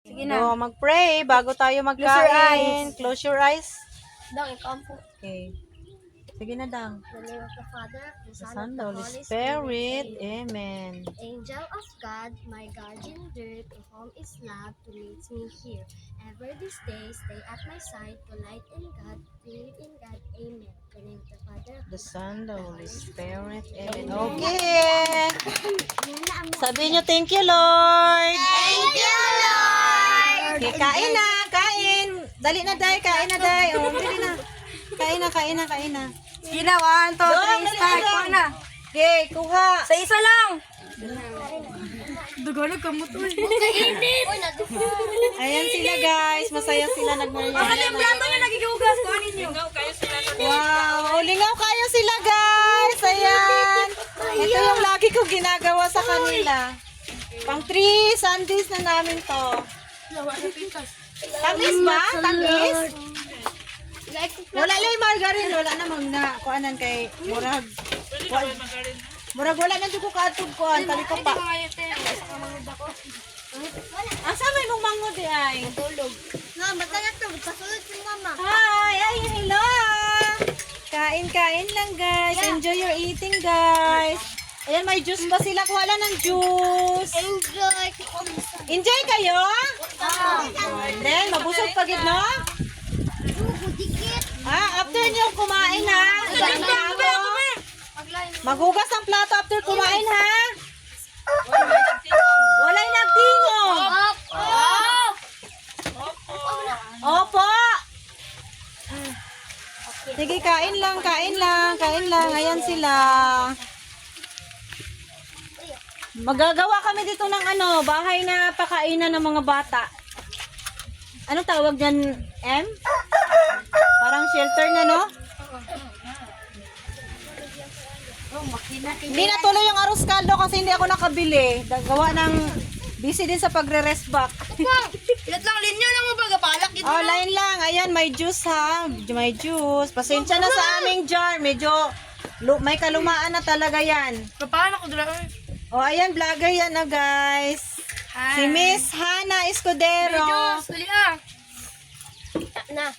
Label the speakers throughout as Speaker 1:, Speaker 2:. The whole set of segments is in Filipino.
Speaker 1: Sige na.
Speaker 2: So, mag-pray bago tayo magkain. Close your eyes.
Speaker 1: Dang, ikampo.
Speaker 2: Okay. Sige na, Dang.
Speaker 1: In the name of the Father, the
Speaker 2: The
Speaker 1: Son,
Speaker 2: Son,
Speaker 1: of
Speaker 2: the Holy Spirit. Amen.
Speaker 1: Angel of God, my guardian dirt, to whom is love to meet me here. Ever this day, stay at my side, to light in God, believe in God. Amen. In the name of the Father,
Speaker 2: The Son, the Holy Spirit. Amen. Okay. Sabihin nyo, thank you, Lord.
Speaker 1: Thank you, Lord!
Speaker 2: Okay, kain na, kain. Dali na, Day. Kain na, Day. Oh, dali na. Kain na, kain na, kain na.
Speaker 1: Sige na, 1, 2,
Speaker 2: Dong,
Speaker 1: 3,
Speaker 2: dali
Speaker 1: start.
Speaker 2: na,
Speaker 1: Kuha na.
Speaker 2: Okay, kuha.
Speaker 1: Sa isa lang! Dugalag ka mo to. Kainit!
Speaker 2: Ayan sila, guys. Masaya sila nagmariana.
Speaker 1: Bakit yung plato nyo nagigihugas? Kuhanin nyo.
Speaker 2: Wow, lingaw kayo sila, guys. Ayan. Ito yung lagi ko ginagawa sa kanila. Pang 3 Sundays na namin to. Tamis ba? Tamis? Wala lang yung margarine. Wala na magna. Kuanan kay Murag. Murag wala na dito ko kaatog ko. Tali ko pa. Asa may mong mango di ay?
Speaker 1: Tulog. Nga, basta na to. Kasulod si mama.
Speaker 2: Hi! Ay, hello! Kain-kain lang, guys. Enjoy your eating, guys. Ayan, may juice pa sila. Kuha lang ng juice.
Speaker 1: Enjoy.
Speaker 2: Enjoy kayo? Then, mabusog pagid, no? After nyo kumain, ha? Maghugas ang plato after kumain, ha? Walay nagtingog. Opo. Sige, kain lang, kain lang, kain lang. Ayan sila. Magagawa kami dito ng bahay na pakainan ng mga bata. Anong tawag dyan, M? Parang shelter na, no? Hindi na tuloy yung arroz caldo kasi hindi ako nakabili. Gawa ng busy din sa pagre-rest back.
Speaker 1: Ilat lang linya lang mo bagapalak dito.
Speaker 2: Oh, line lang. Ayan, may juice ha. May juice. Pasensya na sa aming jar. Medyo may kalumaan na talaga yan.
Speaker 1: Paano ko dala?
Speaker 2: Oh, ayan, vlogger yan na guys. Si Miss Hana Escudero.
Speaker 1: Dali ah. Na.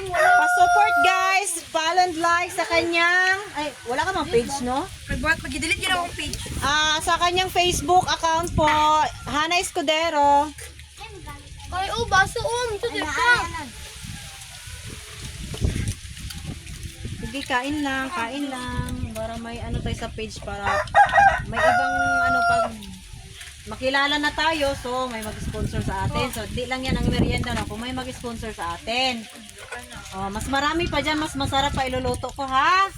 Speaker 2: Pa-support guys. Follow and like sa kanyang... Ay, wala ka mang page, no?
Speaker 1: Mag-delete yun akong page.
Speaker 2: Sa kanyang Facebook account po. Hana Escudero.
Speaker 1: Ay, baso Ito ka.
Speaker 2: Sige, kain lang, kain lang. Para may tayo sa page para may ibang pag makilala na tayo, so may mag-sponsor sa atin. So, di lang yan ang merienda na kung may mag-sponsor sa atin. Oh, mas marami pa dyan, mas masarap pa iluluto ko, ha?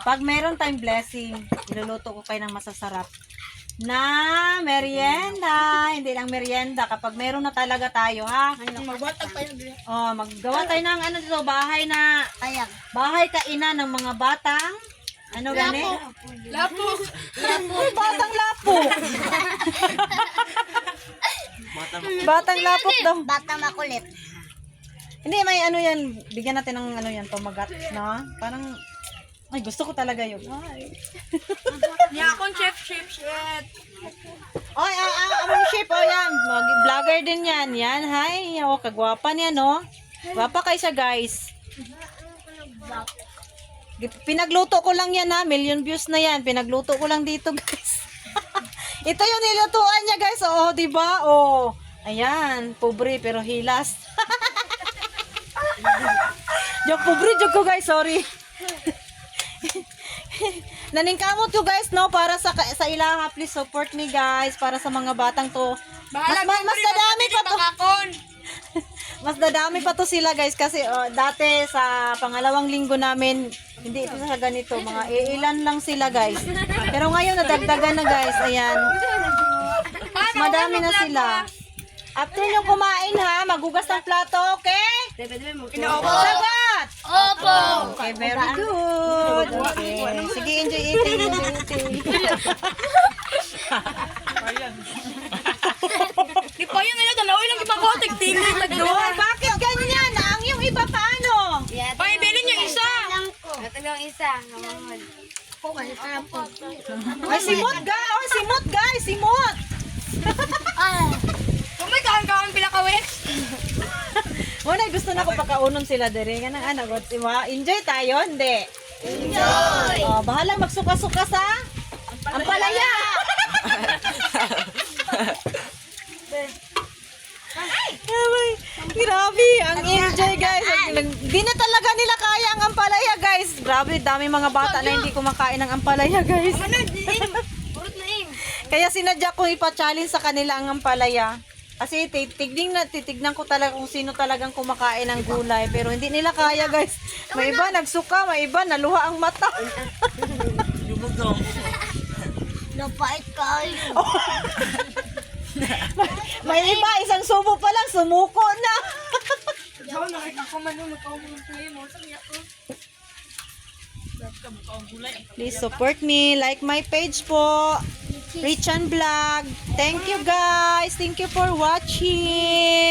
Speaker 2: Pag meron tayong blessing, iluluto ko kayo ng masasarap na merienda. Hindi lang merienda, kapag meron na talaga tayo, ha?
Speaker 1: Magwatag pa yun.
Speaker 2: Oh, maggawa tayo ng dito, bahay na bahay kainan ng mga batang gani?
Speaker 1: Lapo.
Speaker 2: Batang lapo. Batang lapok daw.
Speaker 1: Batang makulit.
Speaker 2: Hindi, may yan. Bigyan natin ng yan, tomagat, no? Parang, ay, gusto ko talaga yun. Ay.
Speaker 1: Niya akong chef.
Speaker 2: Ay, among chef, yan. Vlogger din yan. Yan, hi. Kagwapa niya, no? Gwapa kayo siya, guys. Pinagluto ko lang yan, ha. 1,000,000 views na yan. Pinagluto ko lang dito, guys. Ito yung nilutuan niya, guys. Oo, diba? Oo. Ayan. Pobre, pero hilas. Joke, pobre, joke ko, guys. Sorry. Naningkamot ko, guys, no? Para sa ilaha. Please support me, guys. Para sa mga batang to. Mas dadami pa to. Mas dadami pa to sila, guys. Kasi dati sa pangalawang linggo namin, hindi ito sa ganito. Mga ilan lang sila, guys. Pero ngayon, nadagdagan na, guys. Ayan. Mas madami na sila. After nyo kumain, ha, magugas ng plato, okay? Sagot!
Speaker 1: Opo.
Speaker 2: Okay, very good. Okay. Sige, enjoy eating.
Speaker 1: Di pa yun nila, dalawa lang ipakotek. Tingin
Speaker 2: Doy, bakit ganyan? Ang yung iba paano?
Speaker 1: Paibilin yung isa.
Speaker 3: Ito yung isa. Namamod.
Speaker 2: Ay, simot, guys. Simot, guys. Simot.
Speaker 1: Kung may
Speaker 2: Ay, gusto na ko pakaunon sila dire. Ganang anak, diba? Enjoy tayo, hindi? Enjoy! Oh, bahalang magsuka-suka sa ampalaya! Ay, grabe, ang enjoy guys. Hindi na talaga nila kaya ang ampalaya guys. Grabe, dami mga bata na hindi kumakain ng ampalaya guys. Kaya sinadya kong ipa-challenge sa kanila ang ampalaya. Kasi titignan ko talaga kung sino talagang kumakain ng gulay. Pero hindi nila kaya guys. May iba nagsuka, may iba naluha ang mata.
Speaker 1: Napait kayo.
Speaker 2: May iba, isang subo pa lang, sumuko na. Please support me. Like my page po. Richan Vlog. Thank you guys. Thank you for watching.